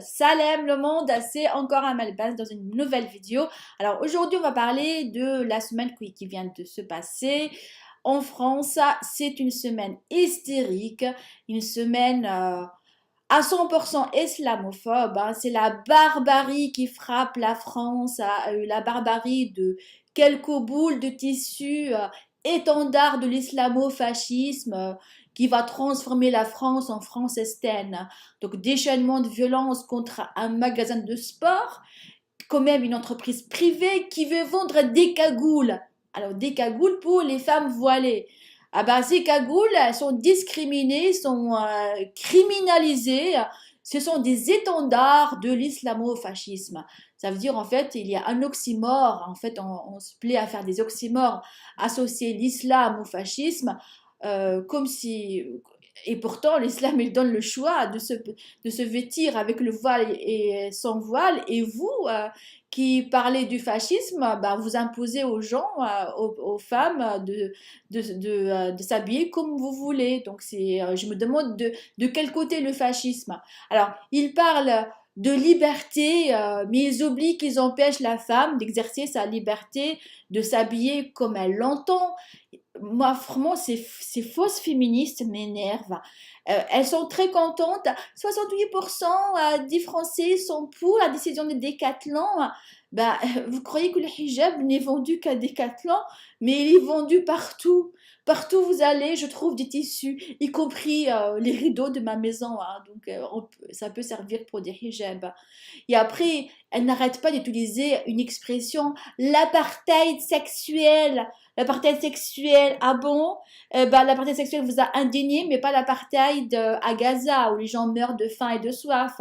Salem le monde, c'est encore un Malbaz dans une nouvelle vidéo. Alors aujourd'hui on va parler de la semaine qui vient de se passer en France. C'est une semaine hystérique, une semaine à 100% islamophobe, hein. C'est la barbarie qui frappe la France, la barbarie de quelques boules de tissu, étendard de l'islamo-fascisme, qui va transformer la France en France estaine. Donc déchaînement de violence contre un magasin de sport, quand même une entreprise privée qui veut vendre des cagoules. Alors des cagoules pour les femmes voilées. Ah ben, ces cagoules, elles sont discriminées, sont criminalisées. Ce sont des étendards de l'islamo-fascisme. Ça veut dire en fait, il y a un oxymore. En fait, on se plaît à faire des oxymores, associer l'islam au fascisme, comme si. Et pourtant, l'islam, il donne le choix de se vêtir avec le voile et sans voile. Et vous, qui parlez du fascisme, ben, vous imposez aux gens, aux femmes, de s'habiller comme vous voulez. Donc, je me demande de quel côté le fascisme. Alors, ils parlent de liberté, mais ils oublient qu'ils empêchent la femme d'exercer sa liberté, de s'habiller comme elle l'entend. Moi, vraiment, ces fausses féministes m'énervent. Elles sont très contentes. 68% des Français sont pour la décision de Decathlon. Bah, vous croyez que le hijab n'est vendu qu'à Decathlon, mais il est vendu partout. Partout où vous allez, je trouve des tissus, y compris les rideaux de ma maison, hein. Donc, ça peut servir pour des hijabs. Et après, elle n'arrête pas d'utiliser une expression, l'apartheid sexuel. L'apartheid sexuel, ah bon? Bah, l'apartheid sexuel vous a indigné, mais pas l'apartheid à Gaza, où les gens meurent de faim et de soif.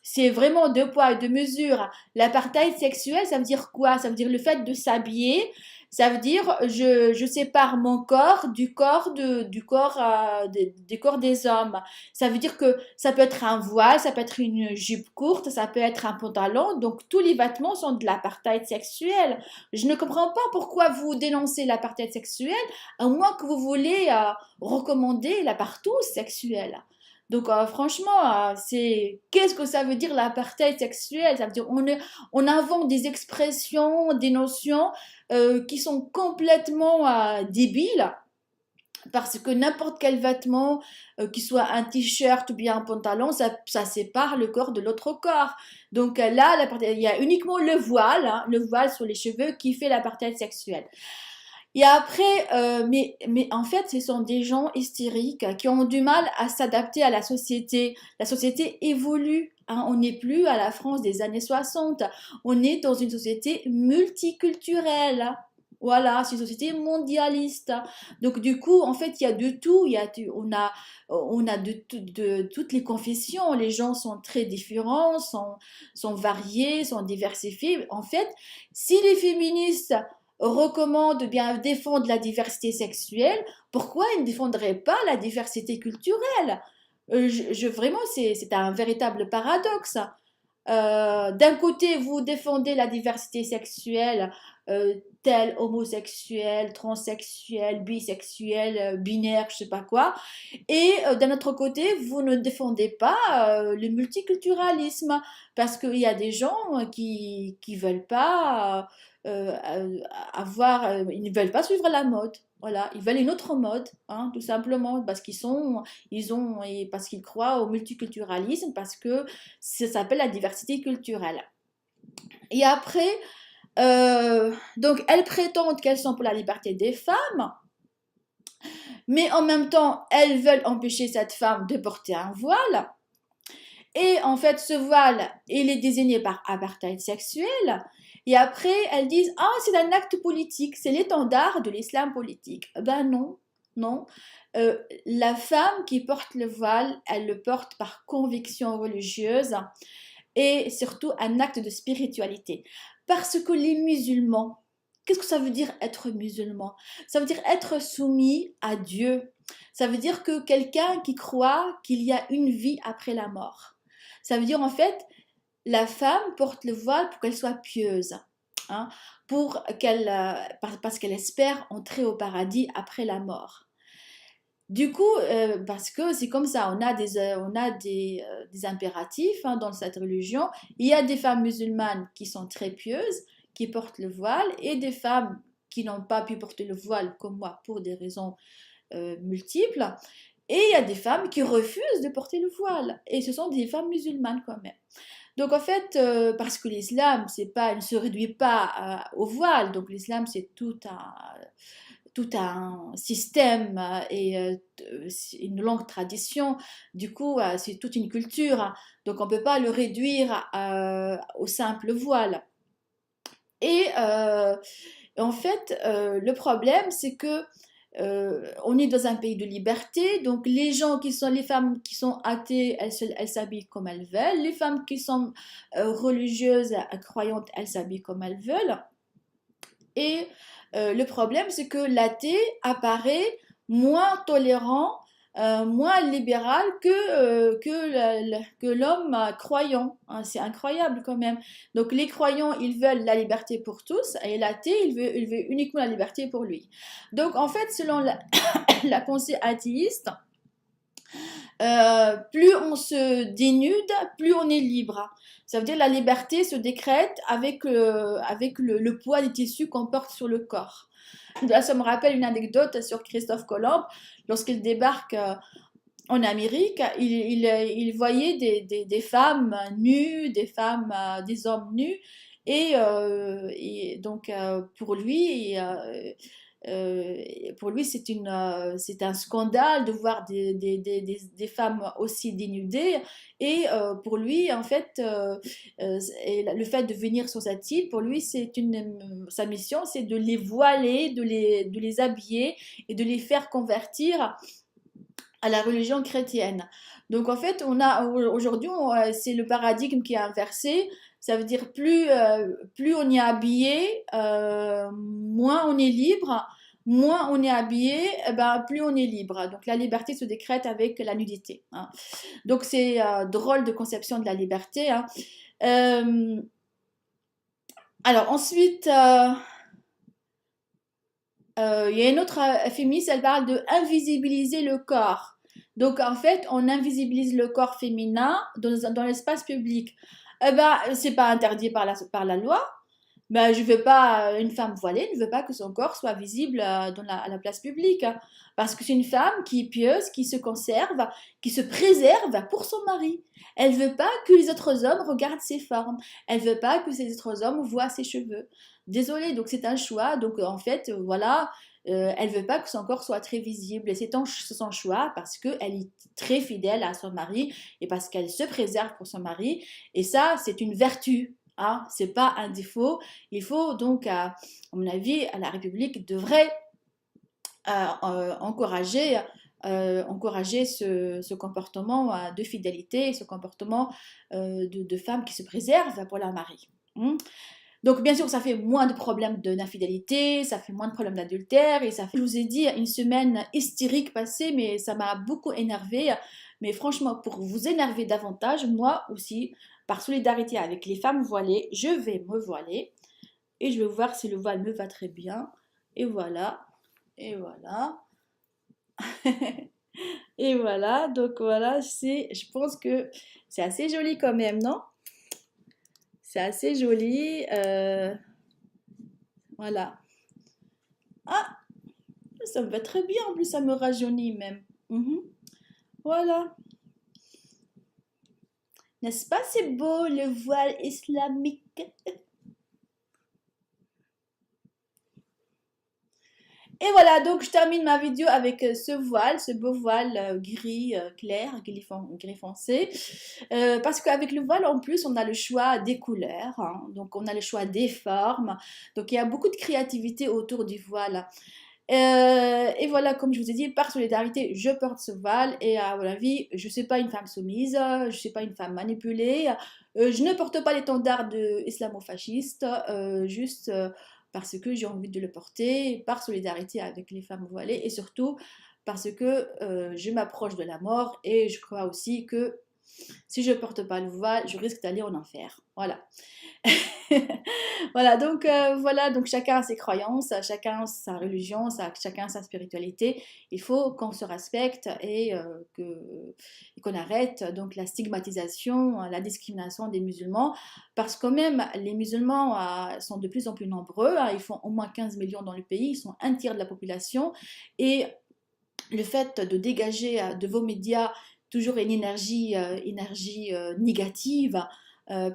C'est vraiment deux poids et deux mesures. L'apartheid sexuel, ça veut dire quoi? Ça veut dire le fait de s'habiller. Ça veut dire je sépare mon corps du corps des corps des hommes. Ça veut dire que ça peut être un voile, ça peut être une jupe courte, ça peut être un pantalon. Donc tous les vêtements sont de l'apartheid sexuel. Je ne comprends pas pourquoi vous dénoncez l'apartheid sexuel, à moins que vous voulez recommander l'apartheid sexuel. Donc franchement, qu'est-ce que ça veut dire l'apartheid sexuel? Ça veut dire on invente des expressions, des notions qui sont complètement débiles parce que n'importe quel vêtement, qu'il soit un t-shirt ou bien un pantalon, ça sépare le corps de l'autre corps. Donc là, il y a uniquement le voile, hein, le voile sur les cheveux qui fait l'apartheid sexuel. Et après, mais en fait, ce sont des gens hystériques qui ont du mal à s'adapter à la société. La société évolue, hein. On n'est plus à la France des années 60. On est dans une société multiculturelle. Voilà, c'est une société mondialiste. Donc du coup, en fait, il y a de tout. On a de toutes les confessions. Les gens sont très différents, sont variés, sont diversifiés. En fait, si les féministes recommandent bien défendre la diversité sexuelle, pourquoi ils ne défendraient pas la diversité culturelle? Vraiment, c'est un véritable paradoxe. D'un côté, vous défendez la diversité sexuelle, tel homosexuel, transsexuel, bisexuel, binaire, je sais pas quoi, et d'un autre côté, vous ne défendez pas le multiculturalisme, parce qu'il y a des gens qui veulent pas ils ne veulent pas suivre la mode. Voilà, ils veulent une autre mode, hein, tout simplement, parce qu'ils croient au multiculturalisme, parce que ça s'appelle la diversité culturelle. Et après, donc elles prétendent qu'elles sont pour la liberté des femmes, mais en même temps, elles veulent empêcher cette femme de porter un voile. Et en fait, ce voile, il est désigné par apartheid sexuel. Et après, elles disent, ah, c'est un acte politique, c'est l'étendard de l'islam politique. Ben non, non. La femme qui porte le voile, elle le porte par conviction religieuse et surtout un acte de spiritualité. Parce que les musulmans, qu'est-ce que ça veut dire être musulman? Ça veut dire être soumis à Dieu. Ça veut dire que quelqu'un qui croit qu'il y a une vie après la mort. Ça veut dire en fait, la femme porte le voile pour qu'elle soit pieuse, hein, parce qu'elle espère entrer au paradis après la mort. Du coup, parce que c'est comme ça, on a des impératifs hein, dans cette religion. Il y a des femmes musulmanes qui sont très pieuses, qui portent le voile, et des femmes qui n'ont pas pu porter le voile comme moi pour des raisons multiples. Et il y a des femmes qui refusent de porter le voile. Et ce sont des femmes musulmanes quand même. Donc en fait, parce que l'islam, c'est pas, ne se réduit pas au voile. Donc l'islam, c'est tout un système et une longue tradition. Du coup, c'est toute une culture. Hein. Donc on ne peut pas le réduire au simple voile. Et en fait, le problème, c'est que on est dans un pays de liberté, donc les femmes qui sont athées, elles s'habillent comme elles veulent. Les femmes qui sont religieuses, croyantes, elles s'habillent comme elles veulent. Et le problème, c'est que l'athée apparaît moins tolérant, moins libéral que l'homme croyant. Hein, c'est incroyable quand même. Donc les croyants, ils veulent la liberté pour tous, et l'athée, il veut uniquement la liberté pour lui. Donc en fait, selon la pensée athéiste, plus on se dénude, plus on est libre. Ça veut dire que la liberté se décrète avec le poids des tissus qu'on porte sur le corps. Là, ça me rappelle une anecdote sur Christophe Colomb. Lorsqu'il débarque en Amérique, il voyait des femmes nues, des hommes nus. Et donc, pour lui, c'est un scandale de voir des femmes aussi dénudées. Et pour lui, en fait, le fait de venir sur cette île, pour lui, sa mission, c'est de les voiler, de les habiller et de les faire convertir à la religion chrétienne. Donc en fait, aujourd'hui, c'est le paradigme qui est inversé. Ça veut dire plus on est habillé, moins on est libre. Moins on est habillé, eh ben, plus on est libre. Donc la liberté se décrète avec la nudité. Hein. Donc c'est drôle de conception de la liberté. Hein. Euh, alors ensuite, il y a une autre féministe, elle parle de invisibiliser le corps. Donc en fait, on invisibilise le corps féminin dans l'espace public. Eh ben, c'est pas interdit par la loi. Ben, je veux pas, une femme voilée ne veut pas que son corps soit visible à la place publique. Hein. Parce que c'est une femme qui est pieuse, qui se conserve, qui se préserve pour son mari. Elle veut pas que les autres hommes regardent ses formes. Elle veut pas que ces autres hommes voient ses cheveux. Désolée, donc c'est un choix. Donc en fait, voilà, elle veut pas que son corps soit très visible. Et c'est son choix parce qu'elle est très fidèle à son mari et parce qu'elle se préserve pour son mari. Et ça, c'est une vertu. Hein, c'est pas un défaut. Il faut donc, à mon avis, la République devrait encourager, encourager ce comportement de fidélité, ce comportement de femme qui se préserve pour leur mari. Donc, bien sûr, ça fait moins de problèmes d'infidélité, ça fait moins de problèmes d'adultère, et ça fait, je vous ai dit, une semaine hystérique passée, mais ça m'a beaucoup énervée. Mais franchement, pour vous énerver davantage, moi aussi, par solidarité avec les femmes voilées, je vais me voiler, et je vais voir si le voile me va très bien. Et voilà, et voilà. Et voilà, donc voilà, je pense que c'est assez joli quand même, non? C'est assez joli. Voilà. Ah, ça me va très bien, en plus ça me rajeunit même. Mhm. Voilà. N'est-ce pas, c'est beau le voile islamique? Et voilà, donc je termine ma vidéo avec ce voile, ce beau voile gris clair, gris foncé. Parce qu'avec le voile, en plus, on a le choix des couleurs, hein. Donc on a le choix des formes. Donc il y a beaucoup de créativité autour du voile. Et voilà, comme je vous ai dit, par solidarité, je porte ce voile et à mon avis, je ne suis pas une femme soumise, je ne suis pas une femme manipulée, je ne porte pas l'étendard de islamo-fasciste, juste parce que j'ai envie de le porter, par solidarité avec les femmes voilées et surtout parce que je m'approche de la mort et je crois aussi que Si je ne porte pas le voile, je risque d'aller en enfer. Voilà. Voilà, donc chacun a ses croyances, chacun sa religion, chacun sa spiritualité. Il faut qu'on se respecte et qu'on arrête donc la stigmatisation, la discrimination des musulmans, parce que même les musulmans sont de plus en plus nombreux, hein, ils font au moins 15 millions dans le pays, ils sont un tiers de la population, et le fait de dégager de vos médias toujours une énergie négative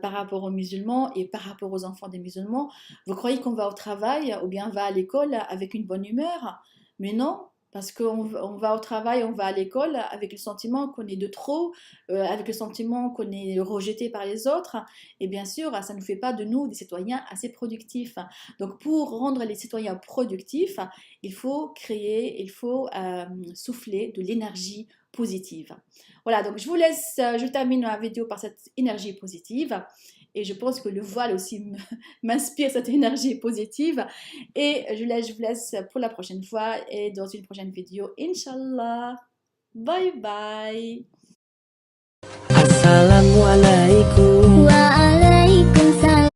par rapport aux musulmans et par rapport aux enfants des musulmans, vous croyez qu'on va au travail ou bien on va à l'école avec une bonne humeur? Mais non, parce qu'on va au travail, on va à l'école avec le sentiment qu'on est de trop, avec le sentiment qu'on est rejeté par les autres. Et bien sûr, ça ne fait pas de nous des citoyens assez productifs. Donc pour rendre les citoyens productifs, il faut créer, il faut souffler de l'énergie positive. Voilà, donc je vous laisse, je termine ma vidéo par cette énergie positive. Et je pense que le voile aussi m'inspire cette énergie positive. Et je vous laisse pour la prochaine fois et dans une prochaine vidéo, Inch'Allah. Bye bye.